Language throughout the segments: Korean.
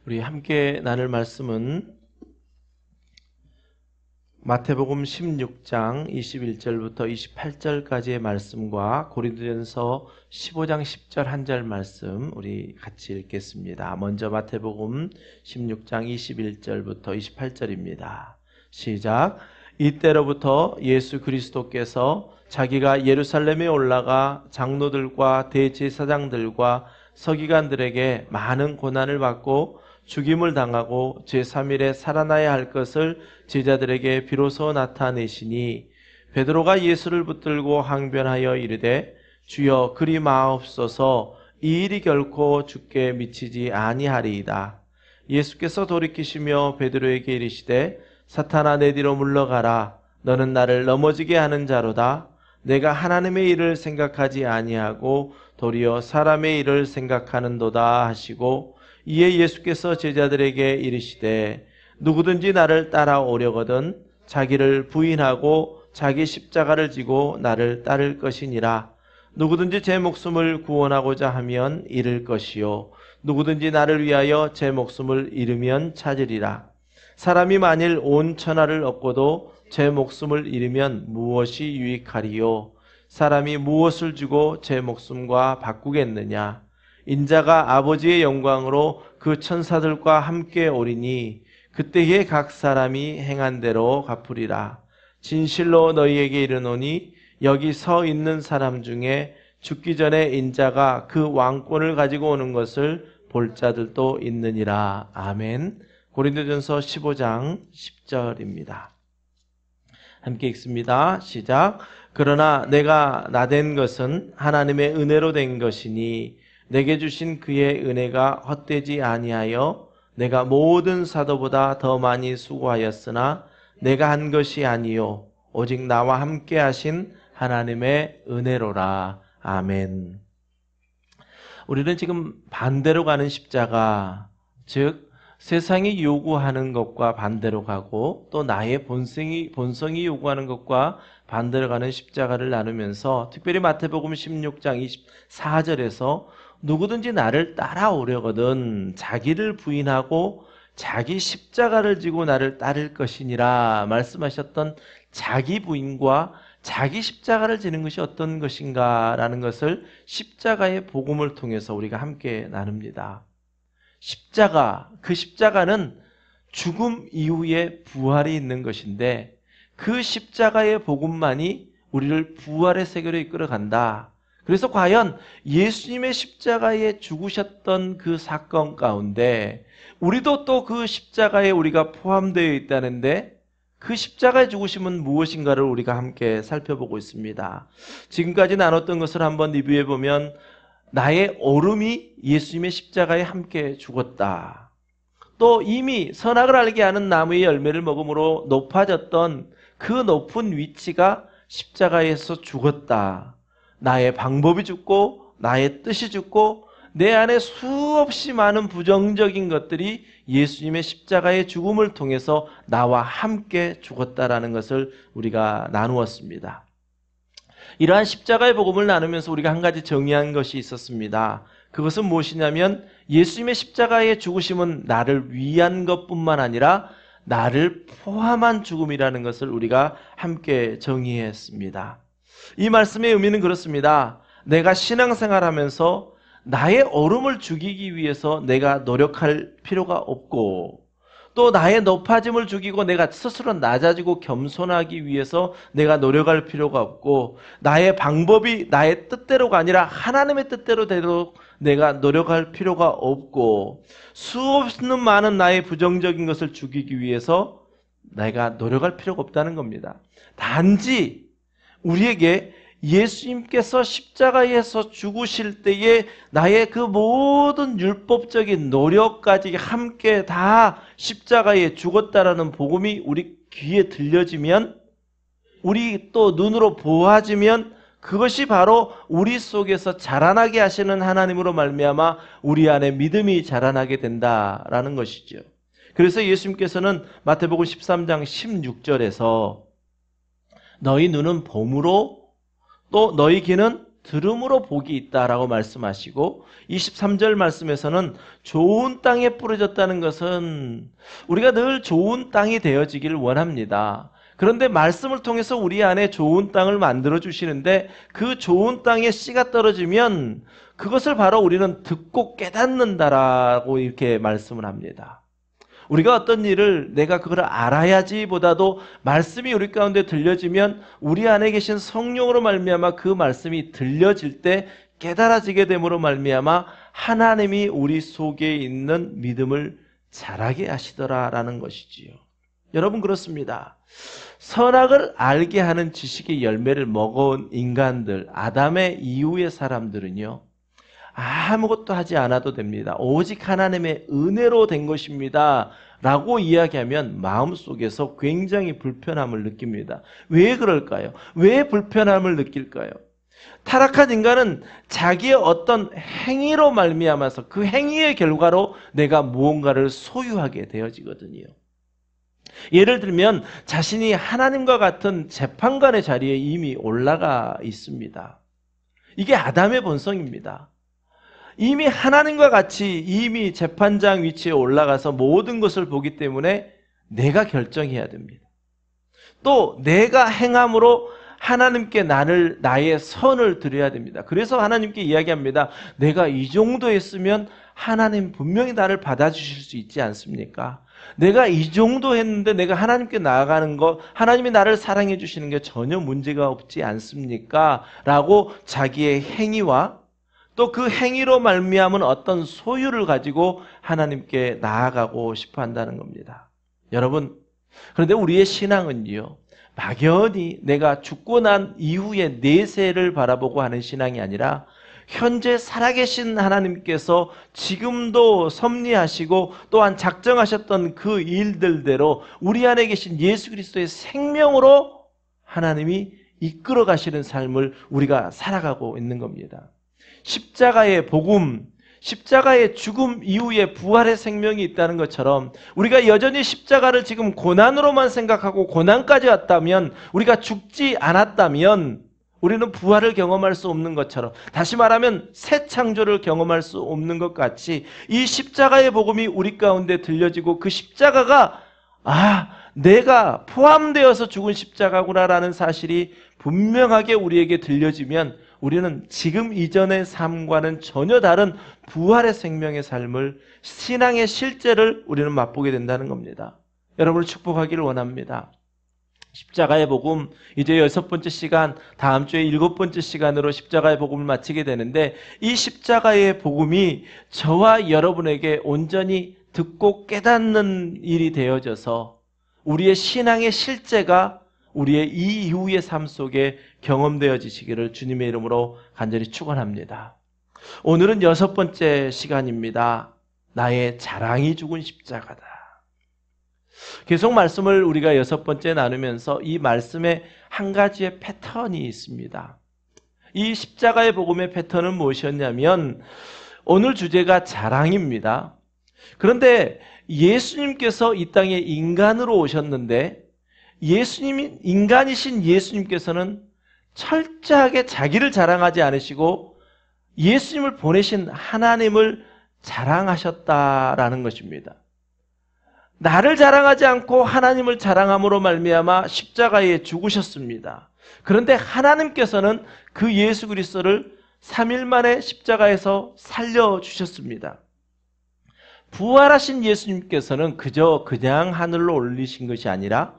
우리 함께 나눌 말씀은 마태복음 16장 21절부터 28절까지의 말씀과 고린도전서 15장 10절 한 절 말씀 우리 같이 읽겠습니다. 먼저 마태복음 16장 21절부터 28절입니다. 시작. 이때로부터 예수 그리스도께서 자기가 예루살렘에 올라가 장로들과 대제사장들과 서기관들에게 많은 고난을 받고 죽임을 당하고 제3일에 살아나야 할 것을 제자들에게 비로소 나타내시니 베드로가 예수를 붙들고 항변하여 이르되 주여 그리 마옵소서 이 일이 결코 주께 미치지 아니하리이다. 예수께서 돌이키시며 베드로에게 이르시되 사탄아 내 뒤로 물러가라. 너는 나를 넘어지게 하는 자로다. 내가 하나님의 일을 생각하지 아니하고 도리어 사람의 일을 생각하는도다 하시고 이에 예수께서 제자들에게 이르시되 누구든지 나를 따라오려거든 자기를 부인하고 자기 십자가를 지고 나를 따를 것이니라. 누구든지 제 목숨을 구원하고자 하면 잃을 것이요 누구든지 나를 위하여 제 목숨을 잃으면 찾으리라. 사람이 만일 온 천하를 얻고도 제 목숨을 잃으면 무엇이 유익하리요? 사람이 무엇을 주고 제 목숨과 바꾸겠느냐? 인자가 아버지의 영광으로 그 천사들과 함께 오리니 그때에 각 사람이 행한 대로 갚으리라. 진실로 너희에게 이르노니 여기 서 있는 사람 중에 죽기 전에 인자가 그 왕권을 가지고 오는 것을 볼 자들도 있느니라. 아멘. 고린도전서 15장 10절입니다. 함께 읽습니다. 시작. 그러나 내가 나된 것은 하나님의 은혜로 된 것이니 내게 주신 그의 은혜가 헛되지 아니하여 내가 모든 사도보다 더 많이 수고하였으나 내가 한 것이 아니요 오직 나와 함께 하신 하나님의 은혜로라. 아멘. 우리는 지금 반대로 가는 십자가, 즉 세상이 요구하는 것과 반대로 가고 또 나의 본성이 요구하는 것과 반대로 가는 십자가를 나누면서 특별히 마태복음 16장 24절에서 누구든지 나를 따라오려거든 자기를 부인하고 자기 십자가를 지고 나를 따를 것이니라 말씀하셨던 자기 부인과 자기 십자가를 지는 것이 어떤 것인가 라는 것을 십자가의 복음을 통해서 우리가 함께 나눕니다. 십자가, 그 십자가는 죽음 이후에 부활이 있는 것인데 그 십자가의 복음만이 우리를 부활의 세계로 이끌어간다. 그래서 과연 예수님의 십자가에 죽으셨던 그 사건 가운데 우리도 또 그 십자가에 우리가 포함되어 있다는데 그 십자가의 죽으심은 무엇인가를 우리가 함께 살펴보고 있습니다. 지금까지 나눴던 것을 한번 리뷰해 보면 나의 어름이 예수님의 십자가에 함께 죽었다. 또 이미 선악을 알게 하는 나무의 열매를 먹음으로 높아졌던 그 높은 위치가 십자가에서 죽었다. 나의 방법이 죽고 나의 뜻이 죽고 내 안에 수없이 많은 부정적인 것들이 예수님의 십자가의 죽음을 통해서 나와 함께 죽었다라는 것을 우리가 나누었습니다. 이러한 십자가의 복음을 나누면서 우리가 한 가지 정의한 것이 있었습니다. 그것은 무엇이냐면 예수님의 십자가의 죽으심은 나를 위한 것뿐만 아니라 나를 포함한 죽음이라는 것을 우리가 함께 정의했습니다. 이 말씀의 의미는 그렇습니다. 내가 신앙생활하면서 나의 어름을 죽이기 위해서 내가 노력할 필요가 없고 또 나의 높아짐을 죽이고 내가 스스로 낮아지고 겸손하기 위해서 내가 노력할 필요가 없고 나의 방법이 나의 뜻대로가 아니라 하나님의 뜻대로 되도록 내가 노력할 필요가 없고 수없는 많은 나의 부정적인 것을 죽이기 위해서 내가 노력할 필요가 없다는 겁니다. 단지 우리에게 예수님께서 십자가에서 죽으실 때에 나의 그 모든 율법적인 노력까지 함께 다 십자가에 죽었다라는 복음이 우리 귀에 들려지면 우리 또 눈으로 보아지면 그것이 바로 우리 속에서 자라나게 하시는 하나님으로 말미암아 우리 안에 믿음이 자라나게 된다라는 것이죠. 그래서 예수님께서는 마태복음 13장 16절에서 너희 눈은 봄으로 또 너희 귀는 들음으로 복이 있다라고 말씀하시고 23절 말씀에서는 좋은 땅에 뿌려졌다는 것은 우리가 늘 좋은 땅이 되어지기를 원합니다. 그런데 말씀을 통해서 우리 안에 좋은 땅을 만들어 주시는데 그 좋은 땅에 씨가 떨어지면 그것을 바로 우리는 듣고 깨닫는다라고 이렇게 말씀을 합니다. 우리가 어떤 일을 내가 그걸 알아야지 보다도 말씀이 우리 가운데 들려지면 우리 안에 계신 성령으로 말미암아 그 말씀이 들려질 때 깨달아지게 됨으로 말미암아 하나님이 우리 속에 있는 믿음을 자라게 하시더라라는 것이지요. 여러분 그렇습니다. 선악을 알게 하는 지식의 열매를 먹어온 인간들, 아담의 이후의 사람들은요, 아무것도 하지 않아도 됩니다. 오직 하나님의 은혜로 된 것입니다. 라고 이야기하면 마음속에서 굉장히 불편함을 느낍니다. 왜 그럴까요? 왜 불편함을 느낄까요? 타락한 인간은 자기의 어떤 행위로 말미암아서 그 행위의 결과로 내가 무언가를 소유하게 되어지거든요. 예를 들면 자신이 하나님과 같은 재판관의 자리에 이미 올라가 있습니다. 이게 아담의 본성입니다. 이미 하나님과 같이 이미 재판장 위치에 올라가서 모든 것을 보기 때문에 내가 결정해야 됩니다. 또 내가 행함으로 하나님께 나의 선을 드려야 됩니다. 그래서 하나님께 이야기합니다. 내가 이 정도 했으면 하나님 분명히 나를 받아주실 수 있지 않습니까? 내가 이 정도 했는데 내가 하나님께 나아가는 것, 하나님이 나를 사랑해 주시는 게 전혀 문제가 없지 않습니까? 라고 자기의 행위와 또 그 행위로 말미암은 어떤 소유를 가지고 하나님께 나아가고 싶어 한다는 겁니다. 여러분, 그런데 우리의 신앙은요, 막연히 내가 죽고 난 이후의 내세를 바라보고 하는 신앙이 아니라 현재 살아계신 하나님께서 지금도 섭리하시고 또한 작정하셨던 그 일들대로 우리 안에 계신 예수 그리스도의 생명으로 하나님이 이끌어 가시는 삶을 우리가 살아가고 있는 겁니다. 십자가의 복음, 십자가의 죽음 이후에 부활의 생명이 있다는 것처럼 우리가 여전히 십자가를 지금 고난으로만 생각하고 고난까지 왔다면, 우리가 죽지 않았다면 우리는 부활을 경험할 수 없는 것처럼, 다시 말하면 새 창조를 경험할 수 없는 것 같이 이 십자가의 복음이 우리 가운데 들려지고 그 십자가가 내가 포함되어서 죽은 십자가구나라는 사실이 분명하게 우리에게 들려지면 우리는 지금 이전의 삶과는 전혀 다른 부활의 생명의 삶을, 신앙의 실제를 우리는 맛보게 된다는 겁니다. 여러분을 축복하기를 원합니다. 십자가의 복음, 이제 6번째 시간, 다음 주에 7번째 시간으로 십자가의 복음을 마치게 되는데, 이 십자가의 복음이 저와 여러분에게 온전히 듣고 깨닫는 일이 되어져서 우리의 신앙의 실제가 우리의 이 이후의 삶 속에 경험되어지시기를 주님의 이름으로 간절히 축원합니다. 오늘은 6번째 시간입니다. 나의 자랑이 죽은 십자가다. 계속 말씀을 우리가 6번째 나누면서 이 말씀에 한 가지의 패턴이 있습니다. 이 십자가의 복음의 패턴은 무엇이었냐면, 오늘 주제가 자랑입니다. 그런데 예수님께서 이 땅에 인간으로 오셨는데, 인간이신 예수님께서는 철저하게 자기를 자랑하지 않으시고 예수님을 보내신 하나님을 자랑하셨다라는 것입니다. 나를 자랑하지 않고 하나님을 자랑함으로 말미암아 십자가에 죽으셨습니다. 그런데 하나님께서는 그 예수 그리스도를 3일 만에 십자가에서 살려주셨습니다. 부활하신 예수님께서는 그냥 하늘로 올리신 것이 아니라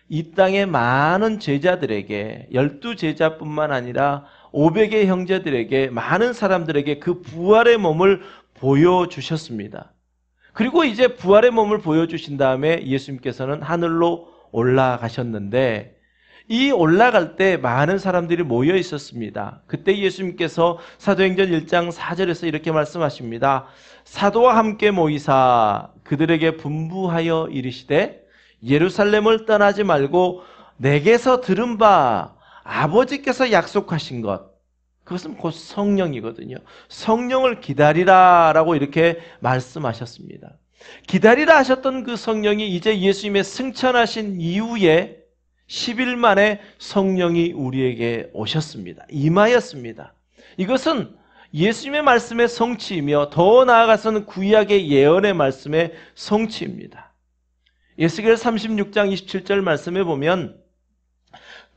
이 땅의 많은 제자들에게, 12제자뿐만 아니라 500의 형제들에게, 많은 사람들에게 그 부활의 몸을 보여주셨습니다. 그리고 이제 부활의 몸을 보여주신 다음에 예수님께서는 하늘로 올라가셨는데, 이 올라갈 때 많은 사람들이 모여 있었습니다. 그때 예수님께서 사도행전 1장 4절에서 이렇게 말씀하십니다. 사도와 함께 모이사 그들에게 분부하여 이르시되 예루살렘을 떠나지 말고 내게서 들은 바 아버지께서 약속하신 것, 그것은 곧 성령이거든요. 성령을 기다리라라고 이렇게 말씀하셨습니다. 기다리라 하셨던 그 성령이 이제 예수님의 승천하신 이후에 10일 만에 성령이 우리에게 오셨습니다. 임하였습니다. 이것은 예수님의 말씀의 성취이며 더 나아가서는 구약의 예언의 말씀의 성취입니다. 에스겔 36장 27절 말씀에 보면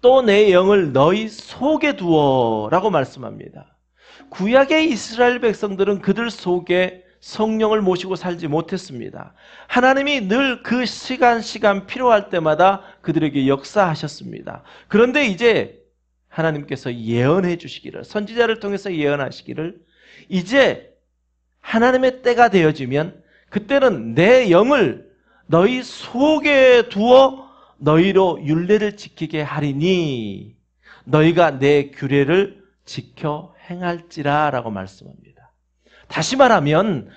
또 내 영을 너희 속에 두어 라고 말씀합니다. 구약의 이스라엘 백성들은 그들 속에 성령을 모시고 살지 못했습니다. 하나님이 늘 그 시간 필요할 때마다 그들에게 역사하셨습니다. 그런데 이제 하나님께서 예언해 주시기를, 선지자를 통해서 예언하시기를, 이제 하나님의 때가 되어지면 그때는 내 영을 너희 속에 두어 너희로 율례를 지키게 하리니 너희가 내 규례를 지켜 행할지라 라고 말씀합니다. 다시 말하면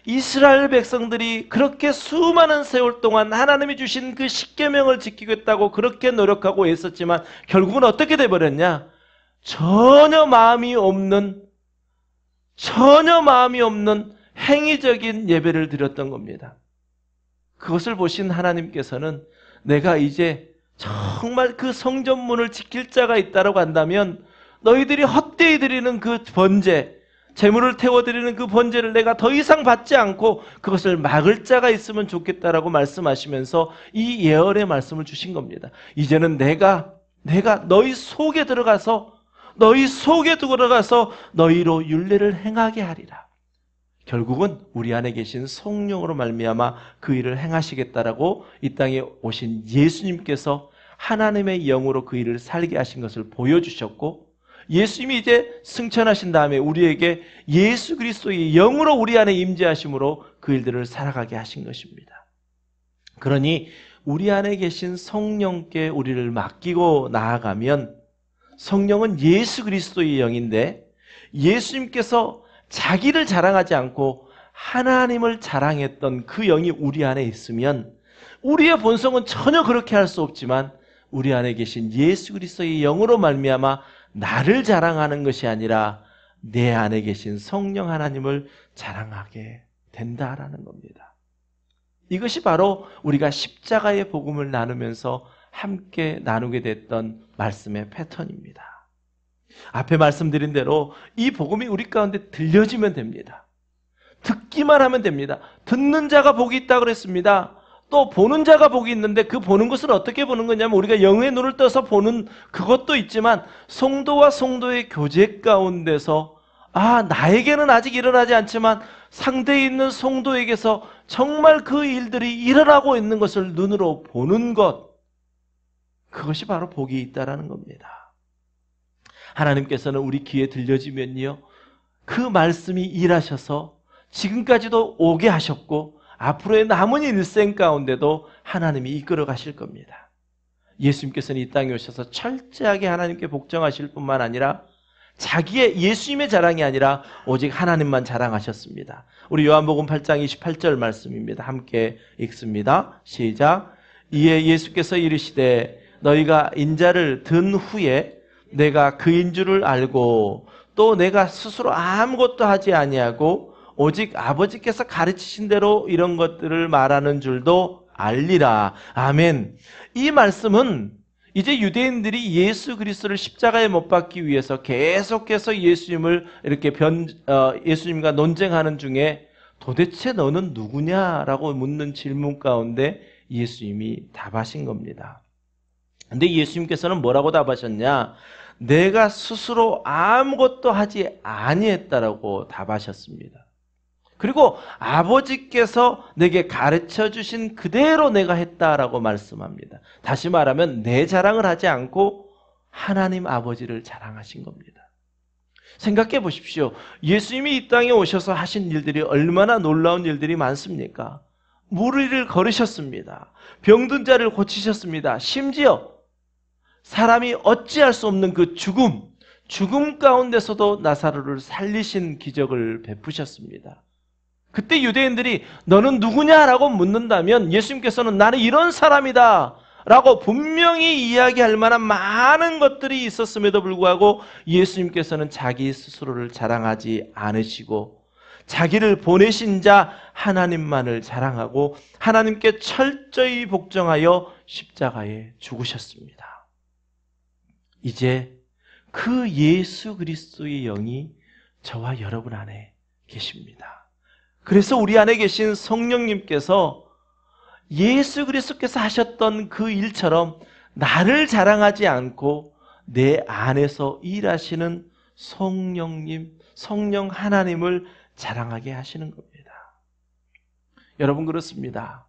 이스라엘 백성들이 그렇게 수많은 세월 동안 하나님이 주신 그 십계명을 지키겠다고 그렇게 노력하고 애썼지만 결국은 어떻게 돼버렸냐? 전혀 마음이 없는 행위적인 예배를 드렸던 겁니다. 그것을 보신 하나님께서는 내가 이제 정말 그 성전문을 지킬 자가 있다라고 한다면 너희들이 헛되이 드리는 그 번제, 제물을 태워드리는 그 번제를 내가 더 이상 받지 않고 그것을 막을 자가 있으면 좋겠다라고 말씀하시면서 이 예언의 말씀을 주신 겁니다. 이제는 내가 너희 속에 들어가서 너희로 율례를 행하게 하리라. 결국은 우리 안에 계신 성령으로 말미암아 그 일을 행하시겠다라고 이 땅에 오신 예수님께서 하나님의 영으로 그 일을 살게 하신 것을 보여주셨고, 예수님이 이제 승천하신 다음에 우리에게 예수 그리스도의 영으로 우리 안에 임재하심으로 그 일들을 살아가게 하신 것입니다. 그러니 우리 안에 계신 성령께 우리를 맡기고 나아가면, 성령은 예수 그리스도의 영인데 예수님께서 자기를 자랑하지 않고 하나님을 자랑했던 그 영이 우리 안에 있으면 우리의 본성은 전혀 그렇게 할 수 없지만 우리 안에 계신 예수 그리스도의 영으로 말미암아 나를 자랑하는 것이 아니라 내 안에 계신 성령 하나님을 자랑하게 된다라는 겁니다. 이것이 바로 우리가 십자가의 복음을 나누면서 함께 나누게 됐던 말씀의 패턴입니다. 앞에 말씀드린 대로 이 복음이 우리 가운데 들려지면 됩니다. 듣기만 하면 됩니다. 듣는 자가 복이 있다고 그랬습니다. 또 보는 자가 복이 있는데 그 보는 것을 어떻게 보는 거냐면 우리가 영의 눈을 떠서 보는 그것도 있지만 성도와 성도의 교제 가운데서 나에게는 아직 일어나지 않지만 상대에 있는 성도에게서 정말 그 일들이 일어나고 있는 것을 눈으로 보는 것, 그것이 바로 복이 있다라는 겁니다. 하나님께서는 우리 귀에 들려지면요, 그 말씀이 일하셔서 지금까지도 오게 하셨고 앞으로의 남은 일생 가운데도 하나님이 이끌어 가실 겁니다. 예수님께서는 이 땅에 오셔서 철저하게 하나님께 복종하실 뿐만 아니라 자기의 예수님의 자랑이 아니라 오직 하나님만 자랑하셨습니다. 우리 요한복음 8장 28절 말씀입니다. 함께 읽습니다. 시작. 이에 예수께서 이르시되 너희가 인자를 든 후에 내가 그인 줄을 알고 또 내가 스스로 아무것도 하지 아니하고 오직 아버지께서 가르치신 대로 이런 것들을 말하는 줄도 알리라. 아멘. 이 말씀은 이제 유대인들이 예수 그리스도를 십자가에 못 박기 위해서 계속해서 예수님을 이렇게 예수님과 논쟁하는 중에 도대체 너는 누구냐라고 묻는 질문 가운데 예수님이 답하신 겁니다. 근데 예수님께서는 뭐라고 답하셨냐? 내가 스스로 아무것도 하지 아니했다라고 답하셨습니다. 그리고 아버지께서 내게 가르쳐 주신 그대로 내가 했다라고 말씀합니다. 다시 말하면 내 자랑을 하지 않고 하나님 아버지를 자랑하신 겁니다. 생각해 보십시오. 예수님이 이 땅에 오셔서 하신 일들이 얼마나 놀라운 일들이 많습니까? 무리를 걸으셨습니다. 병든 자를 고치셨습니다. 심지어 사람이 어찌할 수 없는 그 죽음 가운데서도 나사로를 살리신 기적을 베푸셨습니다. 그때 유대인들이 너는 누구냐라고 묻는다면 예수님께서는 나는 이런 사람이다 라고 분명히 이야기할 만한 많은 것들이 있었음에도 불구하고 예수님께서는 자기 스스로를 자랑하지 않으시고 자기를 보내신 자 하나님만을 자랑하고 하나님께 철저히 복종하여 십자가에 죽으셨습니다. 이제 그 예수 그리스도의 영이 저와 여러분 안에 계십니다. 그래서 우리 안에 계신 성령님께서 예수 그리스도께서 하셨던 그 일처럼 나를 자랑하지 않고 내 안에서 일하시는 성령님, 성령 하나님을 자랑하게 하시는 겁니다. 여러분 그렇습니다.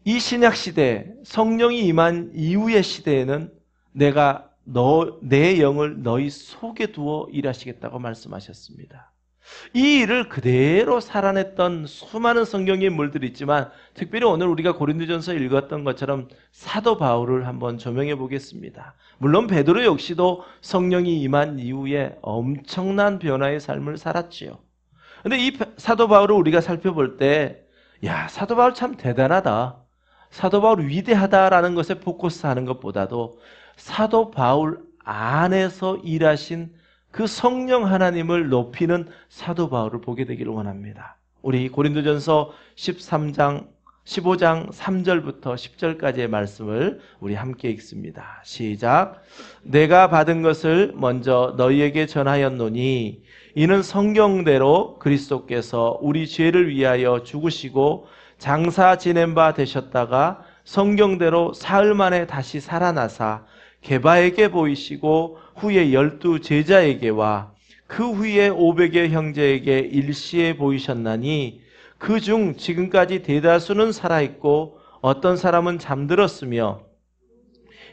이 신약 시대, 성령이 임한 이후의 시대에는 내가 내 영을 너희 속에 두어 일하시겠다고 말씀하셨습니다. 이 일을 그대로 살아냈던 수많은 성경의 인물들이 있지만 특별히 오늘 우리가 고린도전서 읽었던 것처럼 사도 바울을 한번 조명해 보겠습니다. 물론 베드로 역시도 성령이 임한 이후에 엄청난 변화의 삶을 살았지요. 근데 이 사도 바울을 우리가 살펴볼 때, 야, 사도 바울 참 대단하다, 사도 바울 위대하다라는 것에 포커스하는 것보다도 사도 바울 안에서 일하신 그 성령 하나님을 높이는 사도 바울을 보게 되기를 원합니다. 우리 고린도전서 15장 3절부터 10절까지의 말씀을 우리 함께 읽습니다. 시작. 내가 받은 것을 먼저 너희에게 전하였노니 이는 성경대로 그리스도께서 우리 죄를 위하여 죽으시고 장사 지낸 바 되셨다가 성경대로 사흘 만에 다시 살아나사 게바에게 보이시고 후에 12 제자에게와 그 후에 500의 형제에게 일시에 보이셨나니 그 중 지금까지 대다수는 살아있고 어떤 사람은 잠들었으며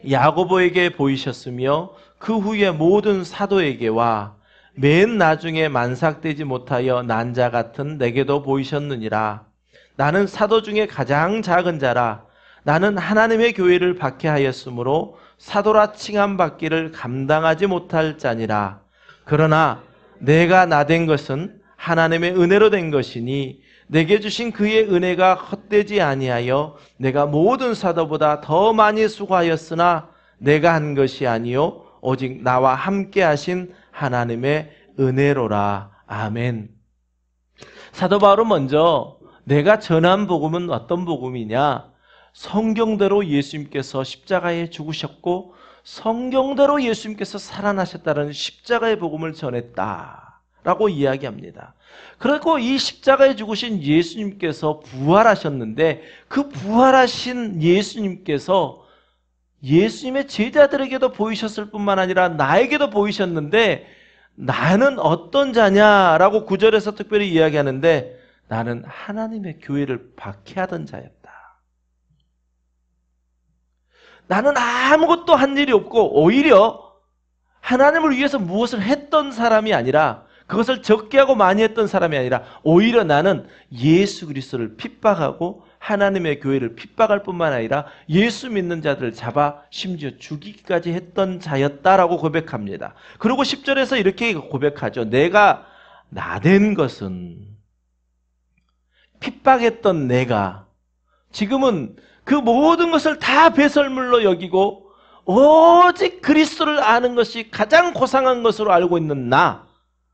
야고보에게 보이셨으며 그 후에 모든 사도에게와 맨 나중에 만삭되지 못하여 난 자 같은 내게도 보이셨느니라. 나는 사도 중에 가장 작은 자라. 나는 하나님의 교회를 박해하였으므로 사도라 칭함받기를 감당하지 못할 자니라. 그러나 내가 나된 것은 하나님의 은혜로 된 것이니 내게 주신 그의 은혜가 헛되지 아니하여 내가 모든 사도보다 더 많이 수고하였으나 내가 한 것이 아니요 오직 나와 함께 하신 하나님의 은혜로라. 아멘. 사도 바울은 먼저 내가 전한 복음은 어떤 복음이냐? 성경대로 예수님께서 십자가에 죽으셨고 성경대로 예수님께서 살아나셨다는 십자가의 복음을 전했다라고 이야기합니다. 그리고 이 십자가에 죽으신 예수님께서 부활하셨는데 그 부활하신 예수님께서 예수님의 제자들에게도 보이셨을 뿐만 아니라 나에게도 보이셨는데 나는 어떤 자냐라고 9절에서 특별히 이야기하는데 나는 하나님의 교회를 박해하던 자였다. 나는 아무것도 한 일이 없고 오히려 하나님을 위해서 무엇을 했던 사람이 아니라 그것을 적게 하고 많이 했던 사람이 아니라 오히려 나는 예수 그리스도를 핍박하고 하나님의 교회를 핍박할 뿐만 아니라 예수 믿는 자들을 잡아 심지어 죽이기까지 했던 자였다라고 고백합니다. 그리고 10절에서 이렇게 고백하죠. 내가 나된 것은 핍박했던 내가 지금은 그 모든 것을 다 배설물로 여기고 오직 그리스도를 아는 것이 가장 고상한 것으로 알고 있는 나,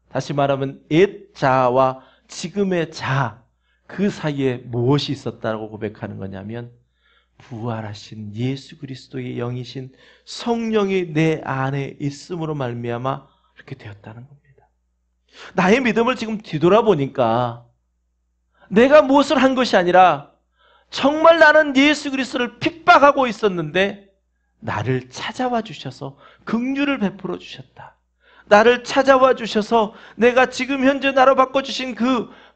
다시 말하면 옛 자와 지금의 자, 그 사이에 무엇이 있었다고 고백하는 거냐면 부활하신 예수 그리스도의 영이신 성령이 내 안에 있음으로 말미암아 이렇게 되었다는 겁니다. 나의 믿음을 지금 뒤돌아보니까 내가 무엇을 한 것이 아니라 정말 나는 예수 그리스도를 핍박하고 있었는데 나를 찾아와 주셔서 긍휼을 베풀어 주셨다. 나를 찾아와 주셔서 내가 지금 현재 나로 바꿔주신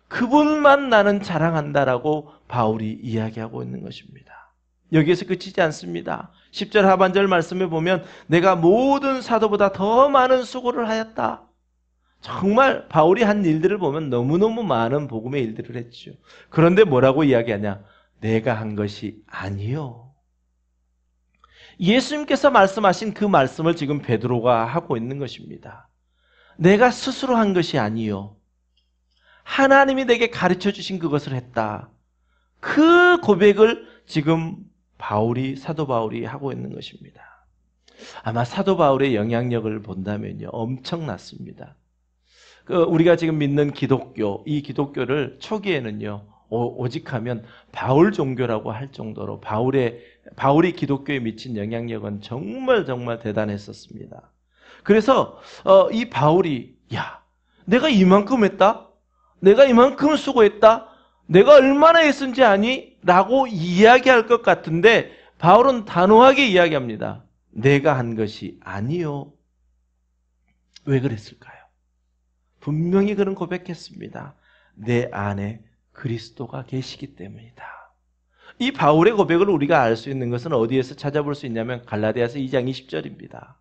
그분만 나는 자랑한다라고 바울이 이야기하고 있는 것입니다. 여기에서 그치지 않습니다. 10절 하반절 말씀에 보면 내가 모든 사도보다 더 많은 수고를 하였다. 정말 바울이 한 일들을 보면 너무너무 많은 복음의 일들을 했죠. 그런데 뭐라고 이야기하냐? 내가 한 것이 아니요. 예수님께서 말씀하신 그 말씀을 지금 베드로가 하고 있는 것입니다. 내가 스스로 한 것이 아니요. 하나님이 내게 가르쳐 주신 그것을 했다. 그 고백을 지금 사도 바울이 하고 있는 것입니다. 아마 사도 바울의 영향력을 본다면요, 엄청났습니다. 우리가 지금 믿는 기독교, 이 기독교를 초기에는요, 오직하면 바울 종교라고 할 정도로 바울이 기독교에 미친 영향력은 정말 정말 대단했었습니다. 그래서 이 바울이 야, 내가 이만큼 했다? 내가 이만큼 수고했다? 내가 얼마나 했은지 아니? 라고 이야기할 것 같은데 바울은 단호하게 이야기합니다. 내가 한 것이 아니요. 왜 그랬을까요? 분명히 그런 고백했습니다. 내 안에 그리스도가 계시기 때문이다. 이 바울의 고백을 우리가 알 수 있는 것은 어디에서 찾아볼 수 있냐면 갈라디아서 2장 20절입니다.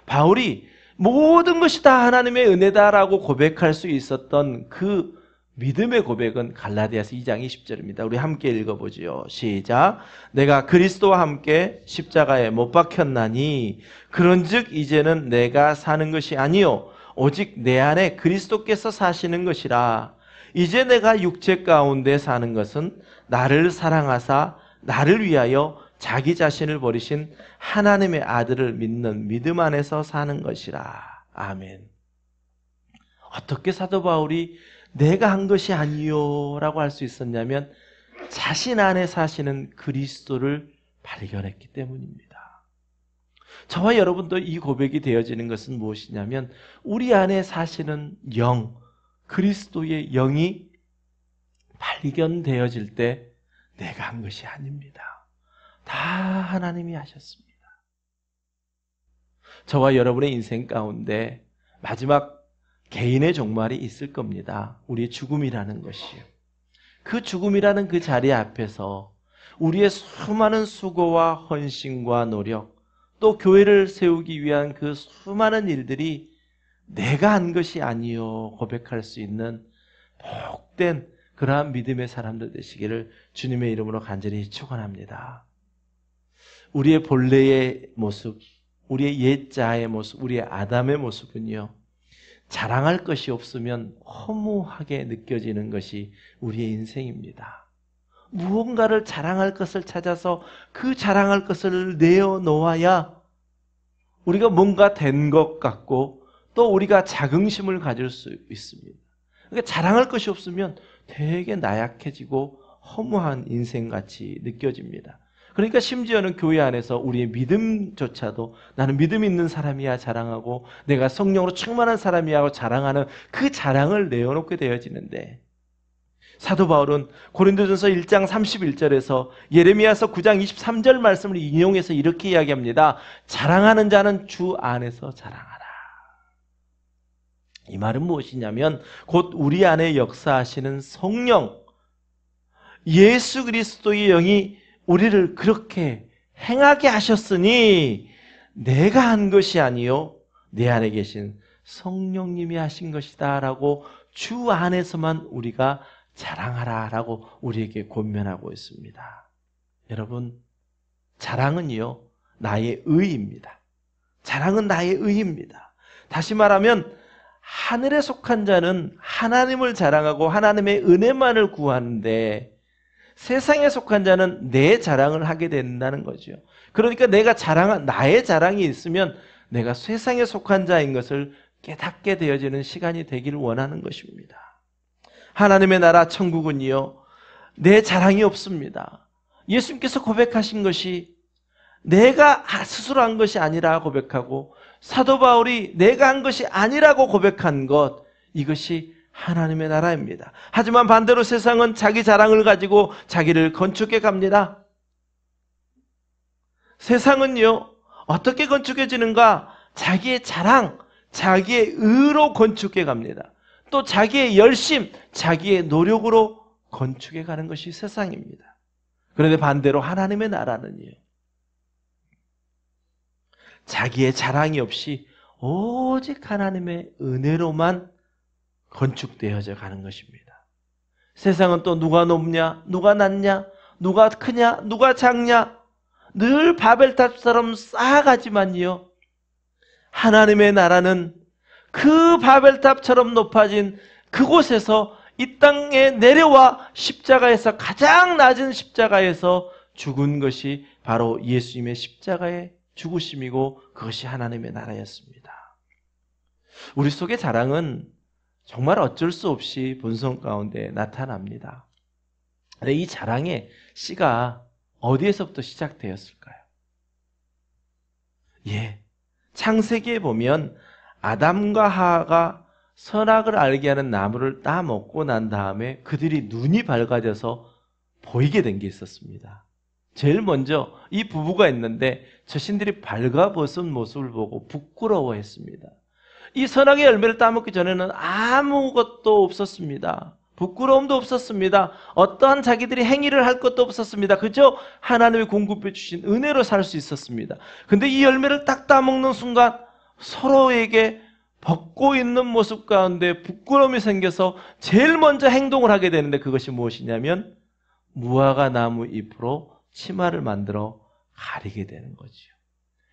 바울이 모든 것이 다 하나님의 은혜다라고 고백할 수 있었던 그 믿음의 고백은 갈라디아서 2장 20절입니다. 우리 함께 읽어보지요. 시작. 내가 그리스도와 함께 십자가에 못 박혔나니 그런즉 이제는 내가 사는 것이 아니요 오직 내 안에 그리스도께서 사시는 것이라. 이제 내가 육체 가운데 사는 것은 나를 사랑하사 나를 위하여 자기 자신을 버리신 하나님의 아들을 믿는 믿음 안에서 사는 것이라. 아멘. 어떻게 사도 바울이 내가 한 것이 아니요 라고 할 수 있었냐면 자신 안에 사시는 그리스도를 발견했기 때문입니다. 저와 여러분도 이 고백이 되어지는 것은 무엇이냐면 우리 안에 사시는 영, 그리스도의 영이 발견되어질 때 내가 한 것이 아닙니다. 다 하나님이 하셨습니다. 저와 여러분의 인생 가운데 마지막 개인의 종말이 있을 겁니다. 우리의 죽음이라는 것이요. 그 죽음이라는 그 자리 앞에서 우리의 수많은 수고와 헌신과 노력, 또 교회를 세우기 위한 그 수많은 일들이 내가 한 것이 아니요 고백할 수 있는 복된 그러한 믿음의 사람들 되시기를 주님의 이름으로 간절히 축원합니다. 우리의 본래의 모습, 우리의 옛자의 모습, 우리의 아담의 모습은요, 자랑할 것이 없으면 허무하게 느껴지는 것이 우리의 인생입니다. 무언가를 자랑할 것을 찾아서 그 자랑할 것을 내어놓아야 우리가 뭔가 된 것 같고 또 우리가 자긍심을 가질 수 있습니다. 그러니까 자랑할 것이 없으면 되게 나약해지고 허무한 인생같이 느껴집니다. 그러니까 심지어는 교회 안에서 우리의 믿음조차도 나는 믿음 있는 사람이야 자랑하고 내가 성령으로 충만한 사람이야 하고 자랑하는 그 자랑을 내어놓게 되어지는데 사도 바울은 고린도전서 1장 31절에서 예레미야서 9장 23절 말씀을 인용해서 이렇게 이야기합니다. 자랑하는 자는 주 안에서 자랑하라. 이 말은 무엇이냐면 곧 우리 안에 역사하시는 성령, 예수 그리스도의 영이 우리를 그렇게 행하게 하셨으니 내가 한 것이 아니요 내 안에 계신 성령님이 하신 것이다 라고 주 안에서만 우리가 자랑하라 라고 우리에게 권면하고 있습니다. 여러분, 자랑은요 나의 의입니다. 자랑은 나의 의입니다. 다시 말하면 하늘에 속한 자는 하나님을 자랑하고 하나님의 은혜만을 구하는데 세상에 속한 자는 내 자랑을 하게 된다는 거죠. 그러니까 내가 나의 자랑이 있으면 내가 세상에 속한 자인 것을 깨닫게 되어지는 시간이 되기를 원하는 것입니다. 하나님의 나라 천국은요, 내 자랑이 없습니다. 예수님께서 고백하신 것이 내가 스스로 한 것이 아니라 고백하고 사도 바울이 내가 한 것이 아니라고 고백한 것, 이것이 하나님의 나라입니다. 하지만 반대로 세상은 자기 자랑을 가지고 자기를 건축해 갑니다. 세상은요, 어떻게 건축해지는가? 자기의 자랑, 자기의 의로 건축해 갑니다. 또 자기의 열심, 자기의 노력으로 건축해 가는 것이 세상입니다. 그런데 반대로 하나님의 나라는요, 자기의 자랑이 없이 오직 하나님의 은혜로만 건축되어져 가는 것입니다. 세상은 또 누가 높냐, 누가 낮냐, 누가 크냐, 누가 작냐, 늘 바벨탑처럼 쌓아가지만요, 하나님의 나라는 그 바벨탑처럼 높아진 그곳에서 이 땅에 내려와 십자가에서 가장 낮은 십자가에서 죽은 것이 바로 예수님의 십자가의 죽으심이고 그것이 하나님의 나라였습니다. 우리 속의 자랑은 정말 어쩔 수 없이 본성 가운데 나타납니다. 근데 이 자랑의 씨가 어디에서부터 시작되었을까요? 창세기에 보면 아담과 하와가 선악을 알게 하는 나무를 따먹고 난 다음에 그들이 눈이 밝아져서 보이게 된 게 있었습니다. 제일 먼저 이 부부가 있는데 자신들이 발가벗은 모습을 보고 부끄러워했습니다. 이 선악의 열매를 따먹기 전에는 아무것도 없었습니다. 부끄러움도 없었습니다. 어떠한 자기들이 행위를 할 것도 없었습니다. 그저 하나님이 공급해 주신 은혜로 살 수 있었습니다. 근데 이 열매를 딱 따먹는 순간 서로에게 벗고 있는 모습 가운데 부끄러움이 생겨서 제일 먼저 행동을 하게 되는데 그것이 무엇이냐면 무화과 나무 잎으로 치마를 만들어 가리게 되는 거지요.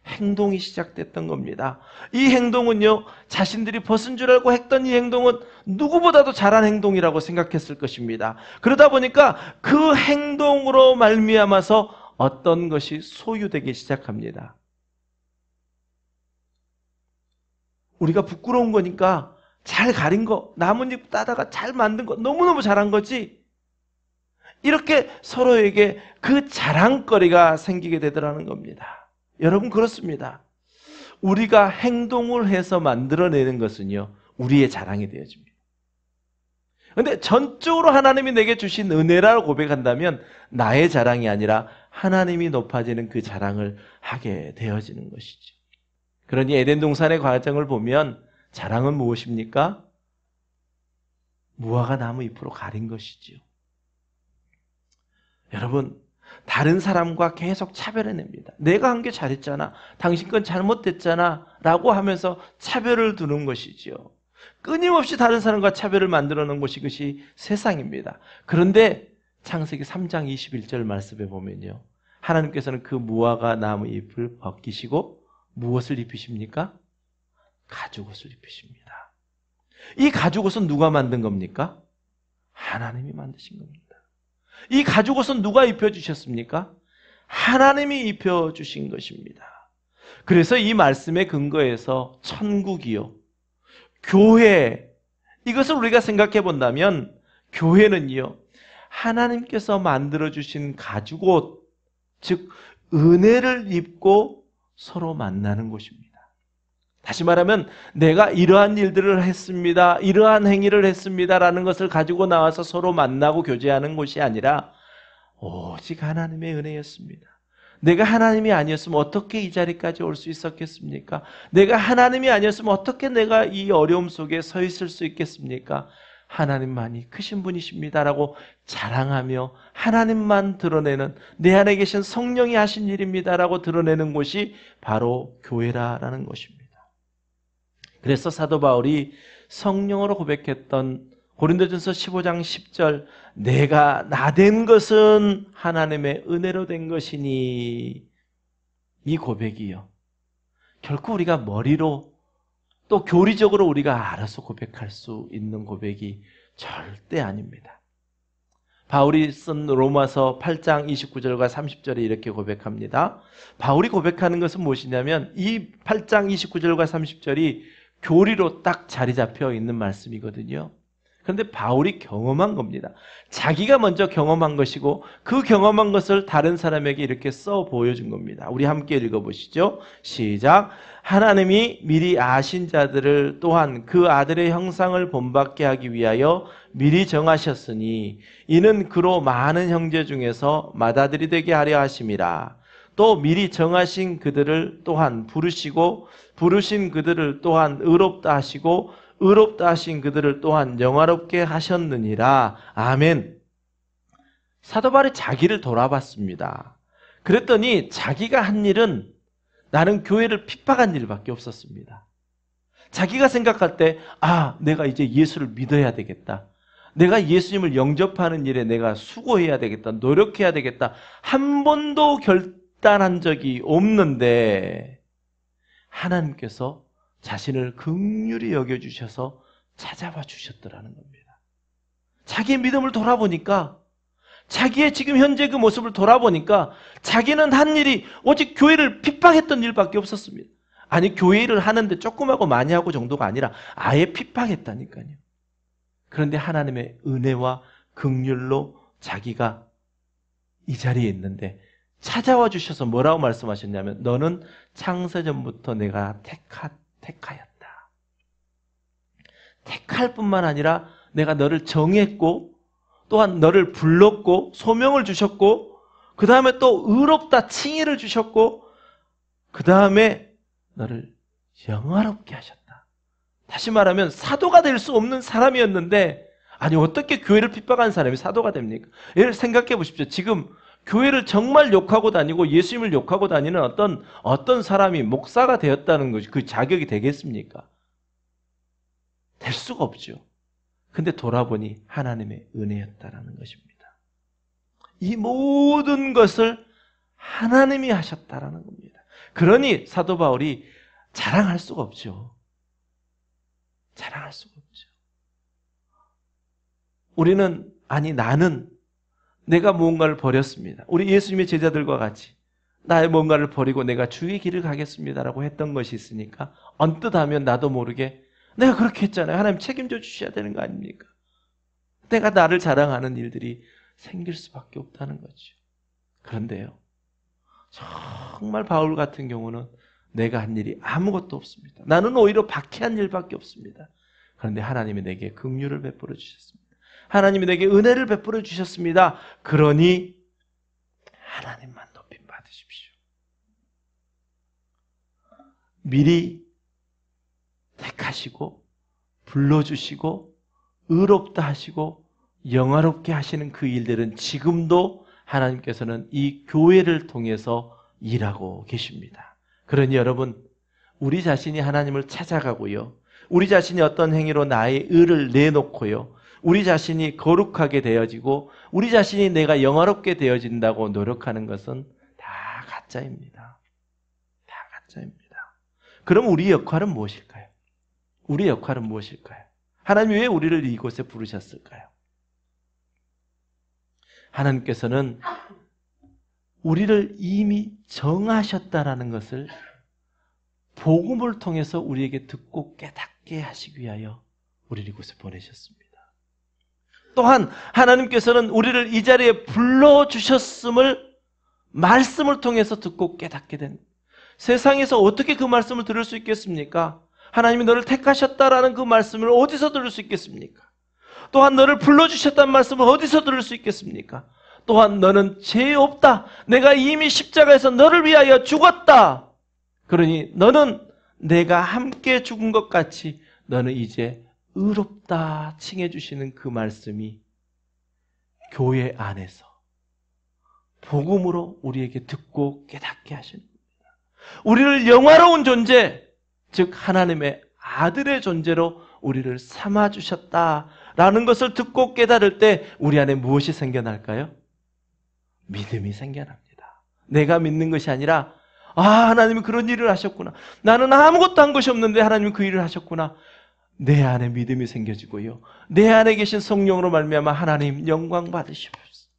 행동이 시작됐던 겁니다. 이 행동은요, 자신들이 벗은 줄 알고 했던 이 행동은 누구보다도 잘한 행동이라고 생각했을 것입니다. 그러다 보니까 그 행동으로 말미암아서 어떤 것이 소유되기 시작합니다. 우리가 부끄러운 거니까 잘 가린 거, 나뭇잎 따다가 잘 만든 거, 너무너무 잘한 거지. 이렇게 서로에게 그 자랑거리가 생기게 되더라는 겁니다. 여러분, 그렇습니다. 우리가 행동을 해서 만들어내는 것은요, 우리의 자랑이 되어집니다. 그런데 전적으로 하나님이 내게 주신 은혜라고 고백한다면 나의 자랑이 아니라 하나님이 높아지는 그 자랑을 하게 되어지는 것이죠. 그러니 에덴 동산의 과정을 보면 자랑은 무엇입니까? 무화과 나무 잎으로 가린 것이지요. 여러분, 다른 사람과 계속 차별해냅니다. 내가 한 게 잘했잖아, 당신 건 잘못됐잖아 라고 하면서 차별을 두는 것이지요. 끊임없이 다른 사람과 차별을 만들어 놓은 것이 그것이 세상입니다. 그런데 창세기 3장 21절 말씀에 보면요, 하나님께서는 그 무화과 나무 잎을 벗기시고 무엇을 입히십니까? 가죽옷을 입히십니다. 이 가죽옷은 누가 만든 겁니까? 하나님이 만드신 겁니다. 이 가죽옷은 누가 입혀주셨습니까? 하나님이 입혀주신 것입니다. 그래서 이 말씀의 근거에서 천국이요, 교회, 이것을 우리가 생각해 본다면 교회는요, 하나님께서 만들어주신 가죽옷, 즉 은혜를 입고 서로 만나는 곳입니다. 다시 말하면 내가 이러한 일들을 했습니다, 이러한 행위를 했습니다 라는 것을 가지고 나와서 서로 만나고 교제하는 곳이 아니라 오직 하나님의 은혜였습니다. 내가 하나님이 아니었으면 어떻게 이 자리까지 올 수 있었겠습니까? 내가 하나님이 아니었으면 어떻게 내가 이 어려움 속에 서 있을 수 있겠습니까? 하나님만이 크신 분이십니다라고 자랑하며 하나님만 드러내는, 내 안에 계신 성령이 하신 일입니다라고 드러내는 곳이 바로 교회라는 것입니다. 그래서 사도 바울이 성령으로 고백했던 고린도전서 15장 10절, 내가 나된 것은 하나님의 은혜로 된 것이니, 이 고백이요, 결코 우리가 머리로 또 교리적으로 우리가 알아서 고백할 수 있는 고백이 절대 아닙니다. 바울이 쓴 로마서 8장 29절과 30절에 이렇게 고백합니다. 바울이 고백하는 것은 무엇이냐면 이 8장 29절과 30절이 교리로 딱 자리 잡혀 있는 말씀이거든요. 그런데 바울이 경험한 겁니다. 자기가 먼저 경험한 것이고 그 경험한 것을 다른 사람에게 이렇게 써 보여준 겁니다. 우리 함께 읽어보시죠. 시작. 하나님이 미리 아신 자들을 또한 그 아들의 형상을 본받게 하기 위하여 미리 정하셨으니 이는 그로 많은 형제 중에서 맏아들이 되게 하려 하심이라. 또 미리 정하신 그들을 또한 부르시고 부르신 그들을 또한 의롭다 하시고 의롭다 하신 그들을 또한 영화롭게 하셨느니라. 아멘. 사도 바울이 자기를 돌아봤습니다. 그랬더니 자기가 한 일은 나는 교회를 핍박한 일밖에 없었습니다. 자기가 생각할 때 내가 이제 예수를 믿어야 되겠다, 내가 예수님을 영접하는 일에 내가 수고해야 되겠다, 노력해야 되겠다, 한 번도 결단한 적이 없는데 하나님께서 자신을 긍휼히 여겨주셔서 찾아와 주셨더라는 겁니다. 자기의 믿음을 돌아보니까, 자기의 지금 현재 그 모습을 돌아보니까 자기는 한 일이 오직 교회를 핍박했던 일밖에 없었습니다. 아니, 교회 일을 하는데 조금 하고 많이 하고 정도가 아니라 아예 핍박했다니까요. 그런데 하나님의 은혜와 긍휼로 자기가 이 자리에 있는데 찾아와 주셔서 뭐라고 말씀하셨냐면 너는 창세전부터 내가 택하였다. 택할 뿐만 아니라 내가 너를 정했고 또한 너를 불렀고 소명을 주셨고 그 다음에 또 의롭다 칭의를 주셨고 그 다음에 너를 영화롭게 하셨다. 다시 말하면 사도가 될 수 없는 사람이었는데 아니 어떻게 교회를 핍박한 사람이 사도가 됩니까? 예를 생각해 보십시오. 지금 교회를 정말 욕하고 다니고 예수님을 욕하고 다니는 어떤 사람이 목사가 되었다는 것이 그 자격이 되겠습니까? 될 수가 없죠. 근데 돌아보니 하나님의 은혜였다라는 것입니다. 이 모든 것을 하나님이 하셨다라는 겁니다. 그러니 사도 바울이 자랑할 수가 없죠. 자랑할 수가 없죠. 나는 내가 무언가를 버렸습니다. 우리 예수님의 제자들과 같이 나의 뭔가를 버리고 내가 주의 길을 가겠습니다라고 했던 것이 있으니까 언뜻 하면 나도 모르게 내가 그렇게 했잖아요. 하나님 책임져 주셔야 되는 거 아닙니까? 내가 나를 자랑하는 일들이 생길 수밖에 없다는 거죠. 그런데요. 정말 바울 같은 경우는 내가 한 일이 아무것도 없습니다. 나는 오히려 박해한 일밖에 없습니다. 그런데 하나님이 내게 긍휼을 베풀어 주셨습니다. 하나님이 내게 은혜를 베풀어 주셨습니다. 그러니 하나님만 높임 받으십시오. 미리 택하시고 불러주시고 의롭다 하시고 영화롭게 하시는 그 일들은 지금도 하나님께서는 이 교회를 통해서 일하고 계십니다. 그러니 여러분 우리 자신이 하나님을 찾아가고요. 우리 자신이 어떤 행위로 나의 의를 내놓고요. 우리 자신이 거룩하게 되어지고 우리 자신이 내가 영화롭게 되어진다고 노력하는 것은 다 가짜입니다. 다 가짜입니다. 그럼 우리의 역할은 무엇일까요? 우리의 역할은 무엇일까요? 하나님이 왜 우리를 이곳에 부르셨을까요? 하나님께서는 우리를 이미 정하셨다라는 것을 복음을 통해서 우리에게 듣고 깨닫게 하시기 위하여 우리를 이곳에 보내셨습니다. 또한 하나님께서는 우리를 이 자리에 불러주셨음을 말씀을 통해서 듣고 깨닫게 된 세상에서 어떻게 그 말씀을 들을 수 있겠습니까? 하나님이 너를 택하셨다라는 그 말씀을 어디서 들을 수 있겠습니까? 또한 너를 불러주셨다는 말씀을 어디서 들을 수 있겠습니까? 또한 너는 죄 없다. 내가 이미 십자가에서 너를 위하여 죽었다. 그러니 너는 내가 함께 죽은 것 같이 너는 이제 의롭다 칭해 주시는 그 말씀이 교회 안에서 복음으로 우리에게 듣고 깨닫게 하시는 겁니다. 우리를 영화로운 존재, 즉 하나님의 아들의 존재로 우리를 삼아주셨다라는 것을 듣고 깨달을 때 우리 안에 무엇이 생겨날까요? 믿음이 생겨납니다. 내가 믿는 것이 아니라 하나님이 그런 일을 하셨구나. 나는 아무것도 한 것이 없는데 하나님이 그 일을 하셨구나. 내 안에 믿음이 생겨지고요. 내 안에 계신 성령으로 말미암아 하나님 영광 받으시옵소서.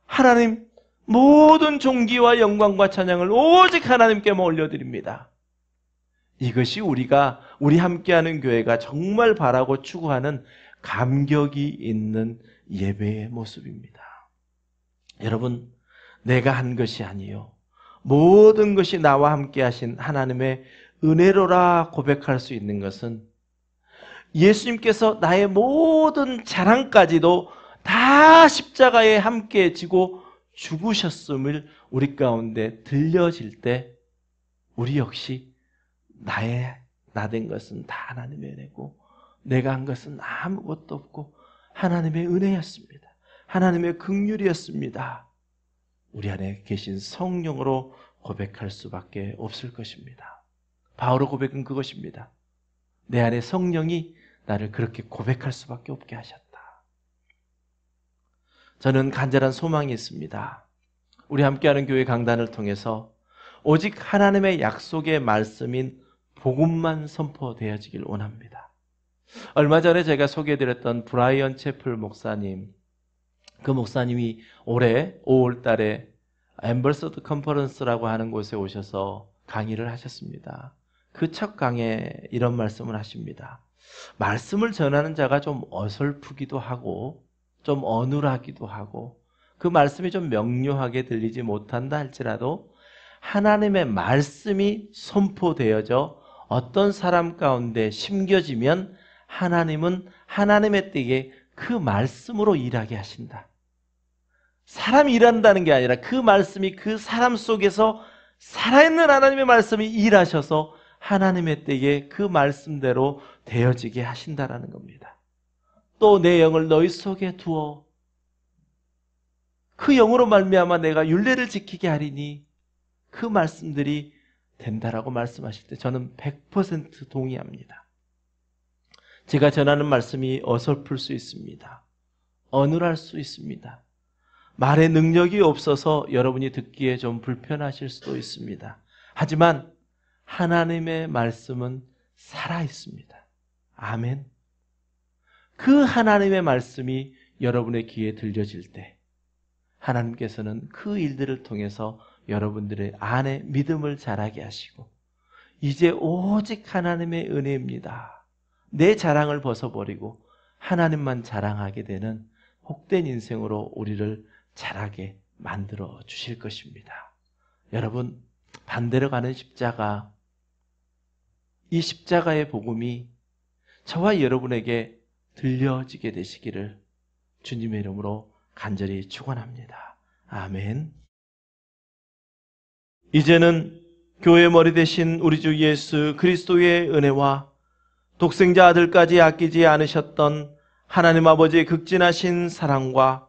하나님 모든 존귀와 영광과 찬양을 오직 하나님께만 올려드립니다. 이것이 우리 함께하는 교회가 정말 바라고 추구하는 감격이 있는 예배의 모습입니다. 여러분, 내가 한 것이 아니요 모든 것이 나와 함께 하신 하나님의 은혜로라 고백할 수 있는 것은 예수님께서 나의 모든 자랑까지도 다 십자가에 함께 지고 죽으셨음을 우리 가운데 들려질 때 우리 역시 나 된 것은 다 하나님의 은혜고 내가 한 것은 아무것도 없고 하나님의 은혜였습니다. 하나님의 긍휼이었습니다. 우리 안에 계신 성령으로 고백할 수밖에 없을 것입니다. 바울의 고백은 그것입니다. 내 안에 성령이 나를 그렇게 고백할 수밖에 없게 하셨다. 저는 간절한 소망이 있습니다. 우리 함께하는 교회 강단을 통해서 오직 하나님의 약속의 말씀인 복음만 선포되어지길 원합니다. 얼마 전에 제가 소개해드렸던 브라이언 채플 목사님, 그 목사님이 올해 5월 달에 앰버서더 컨퍼런스라고 하는 곳에 오셔서 강의를 하셨습니다. 그 첫 강의에 이런 말씀을 하십니다. 말씀을 전하는 자가 좀 어설프기도 하고 좀 어눌하기도 하고 그 말씀이 좀 명료하게 들리지 못한다 할지라도 하나님의 말씀이 선포되어져 어떤 사람 가운데 심겨지면 하나님은 하나님의 때에 그 말씀으로 일하게 하신다. 사람이 일한다는 게 아니라 그 말씀이 그 사람 속에서 살아있는 하나님의 말씀이 일하셔서 하나님의 때에 그 말씀대로 되어지게 하신다라는 겁니다. 또 내 영을 너희 속에 두어 그 영으로 말미암아 내가 율례를 지키게 하리니 그 말씀들이 된다라고 말씀하실 때 저는 100% 동의합니다. 제가 전하는 말씀이 어설플 수 있습니다. 어눌할 수 있습니다. 말의 능력이 없어서 여러분이 듣기에 좀 불편하실 수도 있습니다. 하지만 하나님의 말씀은 살아있습니다. 아멘. 그 하나님의 말씀이 여러분의 귀에 들려질 때 하나님께서는 그 일들을 통해서 여러분들의 안에 믿음을 자라게 하시고 이제 오직 하나님의 은혜입니다. 내 자랑을 벗어버리고 하나님만 자랑하게 되는 복된 인생으로 우리를 자라게 만들어 주실 것입니다. 여러분, 반대로 가는 십자가, 이 십자가의 복음이 저와 여러분에게 들려지게 되시기를 주님의 이름으로 간절히 축원합니다. 아멘. 이제는 교회 머리 되신 우리 주 예수 그리스도의 은혜와 독생자 아들까지 아끼지 않으셨던 하나님 아버지의 극진하신 사랑과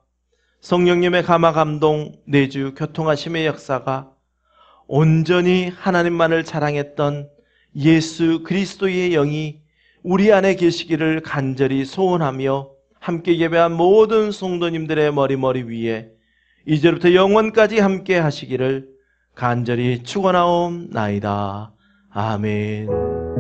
성령님의 감화 감동 내주 교통하심의 역사가 온전히 하나님만을 자랑했던 예수 그리스도의 영이 우리 안에 계시기를 간절히 소원하며 함께 예배한 모든 성도님들의 머리 위에 이제부터 영원까지 함께 하시기를 간절히 축원하옵나이다. 아멘.